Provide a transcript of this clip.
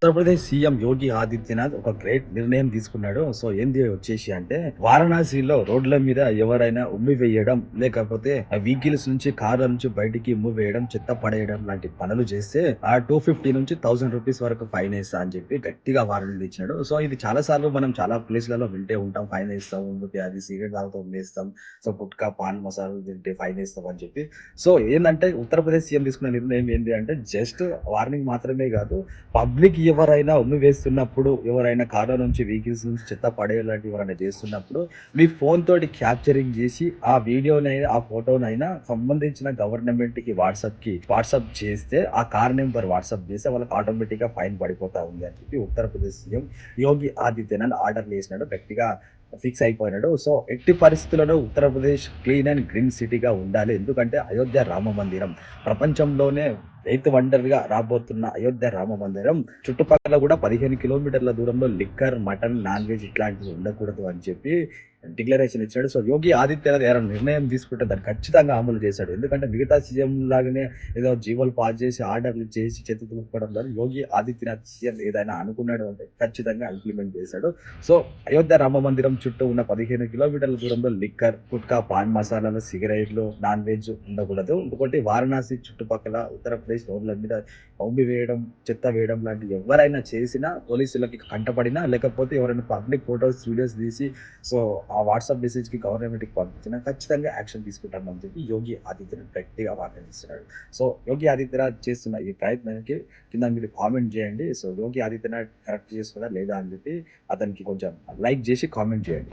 Uttar Pradesh CM Yogi Adityanath ఒక great నిర్ణయం తీసుకున్నాడు. సో, ఏంది వచ్చేసి అంటే, వారణాసిలో రోడ్ల మీద ఎవరైనా ఉమ్మి వేయడం, లేకపోతే వెహికల్స్ నుంచి, కార్ల నుంచి బయటికి ఉమ్మి వేయడం, చెత్త పడేయడం లాంటి పనులు చేస్తే 250 నుంచి ₹1000 వరకు ఫైన్ ఏస్తా అని చెప్పి గట్టిగా వార్నింగ్ ఇచ్చినాడు. సో, ఇది చాలా సార్లు మనం చాలా ప్లేస్‌లలో వింటే ఉంటాం. ఫైన్ ఏస్తాం, ఉమ్మితే అది సిగరెట్ తాగితే ఉమ్మేస్తాం. సో, గుట్కా, పాన్ మసాలాలు తింటే ఫైన్ ఏస్తాం అని చెప్పి. సో, ఏందంటే ఉత్తరప్రదేశ్ సీఎం తీసుకున్న నిర్ణయం ఏంది అంటే, జస్ట్ వార్నింగ్ మాత్రమే కాదు, పబ్లిక్ ఎవరైనా ఉమ్మి వేస్తున్నప్పుడు, ఎవరైనా కార్‌ల నుంచి, వెహికల్స్ నుంచి చెత్త పడేయలాంటివి ఎవరైనా చేస్తున్నప్పుడు, మీ ఫోన్ తోటి క్యాప్చరింగ్ చేసి, ఆ వీడియోనైనా, ఆ ఫోటోనైనా సంబంధించిన గవర్నమెంట్‌కి వాట్సాప్ చేస్తే, ఆ కార్ నంబర్ వాట్సాప్ చేస్తే వాళ్ళకి ఆటోమేటిక్‌గా ఫైన్ పడిపోతా ఉంది అని చెప్పి ఉత్తరప్రదేశ్ సీఎం యోగి ఆదిత్యనాథ్ ఆర్డర్‌లు ఏసినాడు. గట్టిగా ఫిక్స్ అయిపోయినాడు. సో, ఎట్టి పరిస్థితుల్లోనూ ఉత్తరప్రదేశ్ క్లీన్ అండ్ గ్రీన్ సిటీగా ఉండాలి. ఎందుకంటే అయోధ్య రామ మందిరం ప్రపంచంలోనే ఎయిత్ వండర్‌గా రాబోతున్న అయోధ్య రామ మందిరం చుట్టుపక్కల గూడా 15 కిలోమీటర్ల దూరంలో లిక్కర్, మటన్, నాన్ వెజ్ ఇట్లాంటివి ఉండకూడదు అని చెప్పి డిక్లరేషన్ ఇచ్చాడు. సో, యోగి ఆదిత్యనాథ్ ఏదైనా నిర్ణయం తీసుకుంటే దాన్ని ఖచ్చితంగా అమలు చేశాడు. ఎందుకంటే మిగతా సీఎం లాగానే ఏదో జీవోలు పాస్ చేసి, ఆర్డర్‌లు చేసి చెత్త దులుపుకోవడం ద్వారా యోగి ఆదిత్యనాథ్ సీఎం ఏదైనా అనుకున్నాడు అంటే ఖచ్చితంగా ఇంప్లిమెంట్ చేశాడు. సో, అయోధ్య రామ మందిరం చుట్టూ ఉన్న 15 కిలోమీటర్ల దూరంలో లిక్కర్, గుట్కా, పాన్ మసాలాలు, సిగరెట్లు, నాన్ వెజ్ ఉండకూడదు. ఇంకొకటి వారణాసి చుట్టుపక్కల ఉత్తరప్రదేశ్ రోడ్ల మీద బాంబు వేయడం, చెత్త వేయడం లాంటివి ఎవరైనా చేసినా పోలీసులకి కంటపడినా, లేకపోతే ఎవరైనా పబ్లిక్ ఫోటోస్, వీడియోస్ తీసి సో, ఆ వాట్సాప్ మెసేజ్‌కి గవర్నమెంట్‌కి పంపించినా ఖచ్చితంగా యాక్షన్ తీసుకుంటామని చెప్పి యోగి ఆదిత్యనాథ్ గట్టిగా వ్యాఖ్యానిస్తున్నాడు. సో, యోగి ఆదిత్యనాథ్ చేస్తున్న ఈ ప్రయత్నానికి కింద మీరు కామెంట్ చేయండి. సో, యోగి ఆదిత్యనాథ్ కరెక్ట్ చేస్తున్నాడా లేదా అని చెప్పి అతనికి కొంచెం లైక్ చేసి కామెంట్ చేయండి.